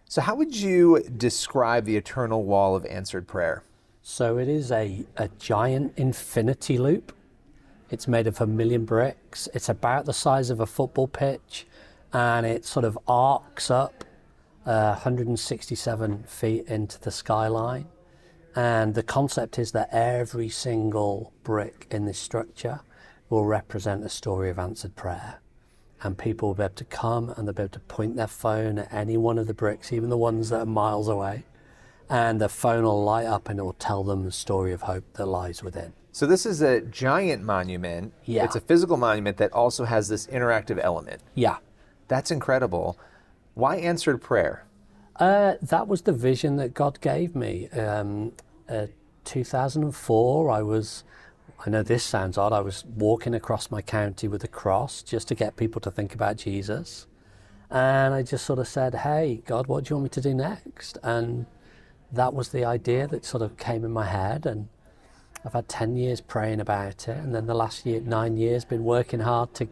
So how would you describe the eternal wall of answered prayer? So it is a giant infinity loop. It's made of 1,000,000 bricks. It's about the size of a football pitch, and it sort of arcs up 167 feet into the skyline. And the concept is that every single brick in this structure will represent a story of answered prayer. And people will be able to come and they'll be able to point their phone at any one of the bricks, even the ones that are miles away. And the phone will light up and it will tell them the story of hope that lies within. So this is a giant monument. Yeah. It's a physical monument that also has this interactive element. Yeah. That's incredible. Why answered prayer? That was the vision that God gave me. 2004, I know this sounds odd, I was walking across my county with a cross just to get people to think about Jesus. And I just sort of said, hey, God, what do you want me to do next? And that was the idea that sort of came in my head. And I've had 10 years praying about it. And then the last 9 years been working hard to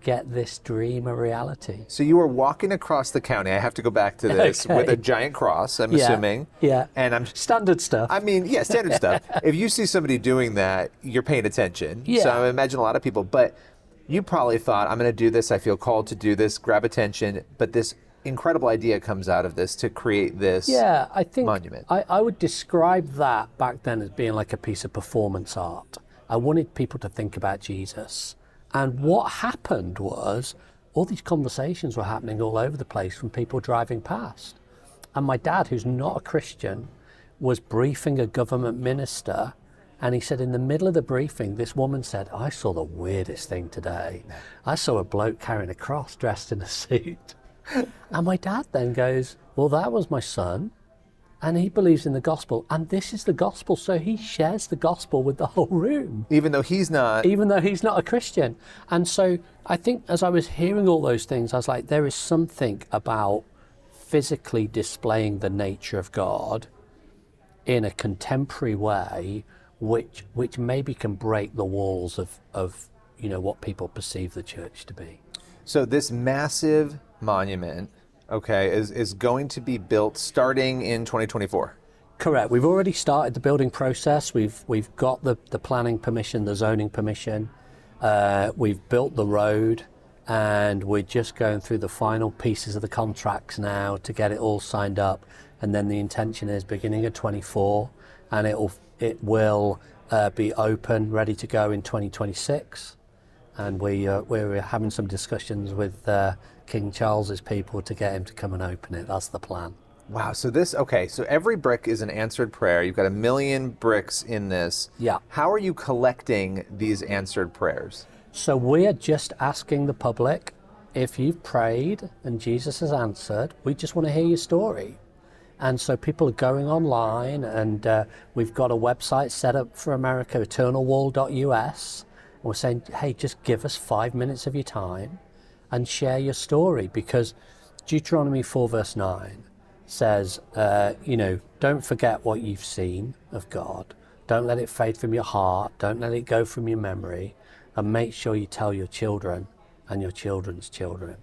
get this dream a reality. So you were walking across the county, I have to go back to this, Okay. with a giant cross, I'm assuming. Yeah. And I'm Standard stuff. I mean, yeah, standard stuff. If you see somebody doing that, you're paying attention. Yeah. So I imagine a lot of people, but you probably thought, I'm going to do this, I feel called to do this, grab attention, but this incredible idea comes out of this to create this I think monument. I would describe that back then as being like a piece of performance art. I wanted people to think about Jesus. And what happened was all these conversations were happening all over the place from people driving past. And my dad, who's not a Christian, was briefing a government minister. And he said in the middle of the briefing, this woman said, I saw the weirdest thing today. I saw a bloke carrying a cross dressed in a suit. And my dad then goes, well, that was my son. And he believes in the gospel. And this is the gospel. So he shares the gospel with the whole room. Even though he's not a Christian. And so I think as I was hearing all those things, I was like, there is something about physically displaying the nature of God in a contemporary way, which maybe can break the walls of what people perceive the church to be. So this massive monument, okay, is going to be built starting in 2024. Correct. We've already started the building process. We've got the planning permission, the zoning permission. We've built the road, and we're just going through the final pieces of the contracts now to get it all signed up. And then the intention is beginning of 24, and it will be open, ready to go in 2026. And we're having some discussions with King Charles's people to get him to come and open it. That's the plan. Wow. So every brick is an answered prayer. You've got 1,000,000 bricks in this. Yeah. How are you collecting these answered prayers? So we are just asking the public, if you've prayed and Jesus has answered, we just want to hear your story. And so people are going online, and we've got a website set up for America, eternalwall.us. And we're saying, hey, just give us 5 minutes of your time and share your story, because Deuteronomy 4 verse 9 says, don't forget what you've seen of God. Don't let it fade from your heart. Don't let it go from your memory. And make sure you tell your children and your children's children.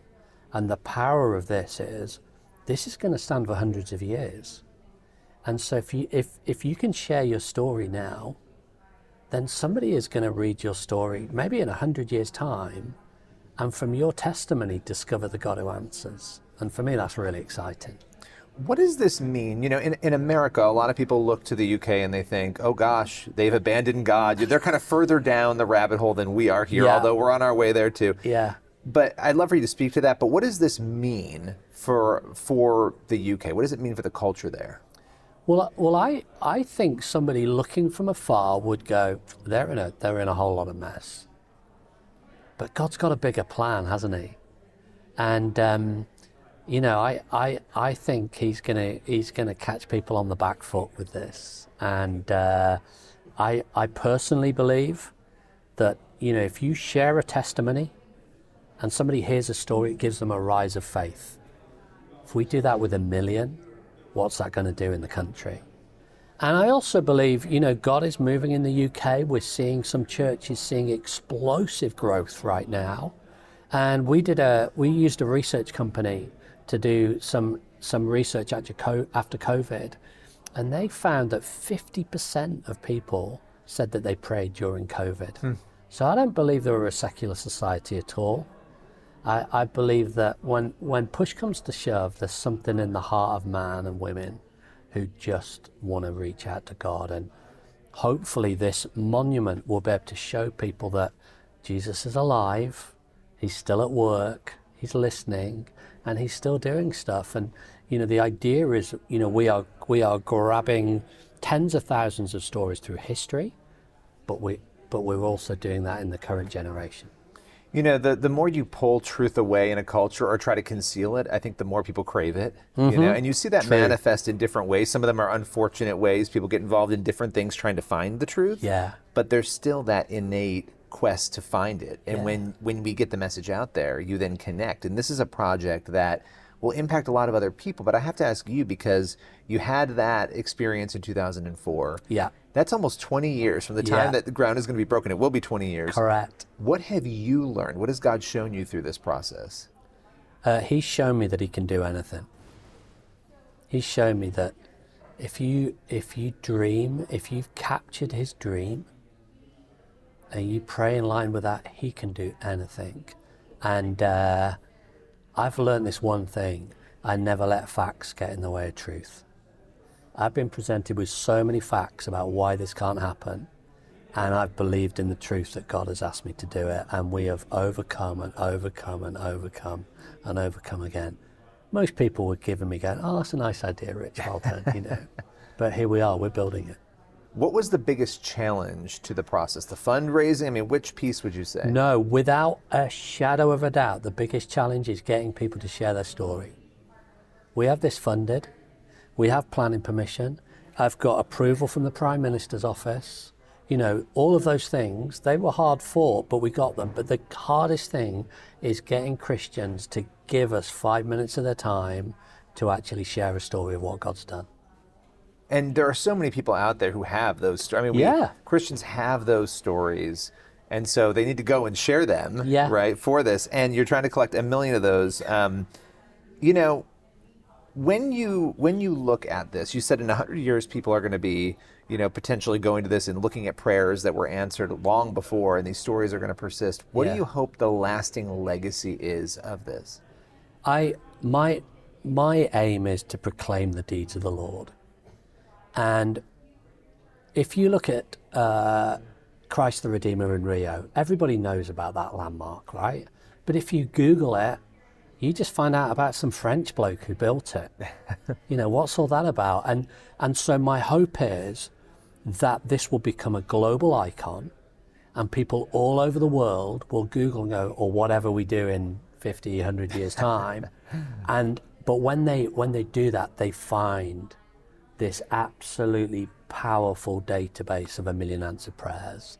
And the power of this is going to stand for hundreds of years. And so if you can share your story now, then somebody is going to read your story maybe in 100 years' time, and from your testimony discover the God who answers. And for me, that's really exciting. What does this mean? In America, a lot of people look to the UK and they think, oh gosh, they've abandoned God. They're kind of further down the rabbit hole than we are here, although we're on our way there too. Yeah. But I'd love for you to speak to that. But what does this mean for the UK? What does it mean for the culture there? Well, I think somebody looking from afar would go, they're in a whole lot of mess. But God's got a bigger plan, hasn't he? And I think he's gonna catch people on the back foot with this. And I personally believe that if you share a testimony and somebody hears a story, it gives them a rise of faith. If we do that with 1 million, what's that going to do in the country? And I also believe, God is moving in the UK. We're seeing some churches seeing explosive growth right now. And we used a research company to do some some research after COVID, and they found that 50% of people said that they prayed during COVID. So I don't believe they were a secular society at all. I believe that when push comes to shove, there's something in the heart of man and women who just want to reach out to God. And hopefully this monument will be able to show people that Jesus is alive, he's still at work, he's listening, and he's still doing stuff. And the idea is, we are grabbing tens of thousands of stories through history, but we're also doing that in the current generation. The more you pull truth away in a culture or try to conceal it, I think the more people crave it. And you see that manifest in different ways. Some of them are unfortunate ways. People get involved in different things trying to find the truth. Yeah. But there's still that innate quest to find it. And when we get the message out there, you then connect. And this is a project that will impact a lot of other people. But I have to ask you, because you had that experience in 2004. Yeah. That's almost 20 years from the time that the ground is going to be broken. It will be 20 years. Correct. What have you learned? What has God shown you through this process? He's shown me that he can do anything. He's shown me that if you dream, if you've captured his dream, and you pray in line with that, he can do anything. And I've learned this one thing: I never let facts get in the way of truth. I've been presented with so many facts about why this can't happen, and I've believed in the truth that God has asked me to do it, and we have overcome and overcome and overcome and overcome again. Most people would give me going, "Oh, that's a nice idea, Rich, well done," But here we are, we're building it. What was the biggest challenge to the process? The fundraising? I mean, which piece would you say? No, without a shadow of a doubt, the biggest challenge is getting people to share their story. We have this funded. We have planning permission. I've got approval from the Prime Minister's office. All of those things, they were hard fought, but we got them. But the hardest thing is getting Christians to give us 5 minutes of their time to actually share a story of what God's done. And there are so many people out there who have those stories. I mean, Christians have those stories, and so they need to go and share them, right, for this. And you're trying to collect 1 million of those. When you look at this, you said in 100 years people are going to be, potentially going to this and looking at prayers that were answered long before, and these stories are going to persist. What do you hope the lasting legacy is of this? My aim is to proclaim the deeds of the Lord. And if you look at Christ the Redeemer in Rio, everybody knows about that landmark, right? But if you Google it, you just find out about some French bloke who built it. What's all that about? And so my hope is that this will become a global icon, and people all over the world will Google and go, or whatever we do in 50, 100 years time. But when they do that, they find this absolutely powerful database of 1 million answered prayers,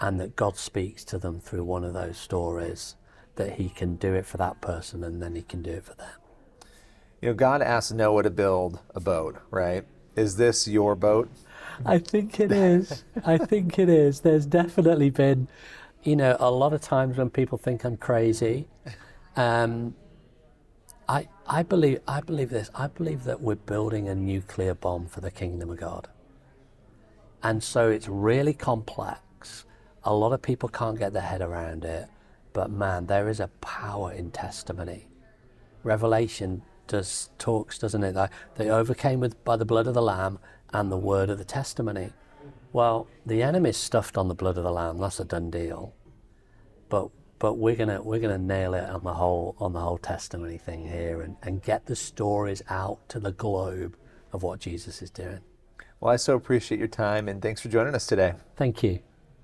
and that God speaks to them through one of those stories, that he can do it for that person and then he can do it for them. God asked Noah to build a boat, right? Is this your boat? I think it is. I think it is. There's definitely been, a lot of times when people think I'm crazy. I believe this. I believe that we're building a nuclear bomb for the kingdom of God. And so it's really complex. A lot of people can't get their head around it. But man, there is a power in testimony. Revelation talks, doesn't it? They overcame by the blood of the Lamb and the word of the testimony. Well, the enemy's stuffed on the blood of the Lamb. That's a done deal. But we're gonna nail it on the whole testimony thing here, and get the stories out to the globe of what Jesus is doing. Well, I so appreciate your time, and thanks for joining us today. Thank you.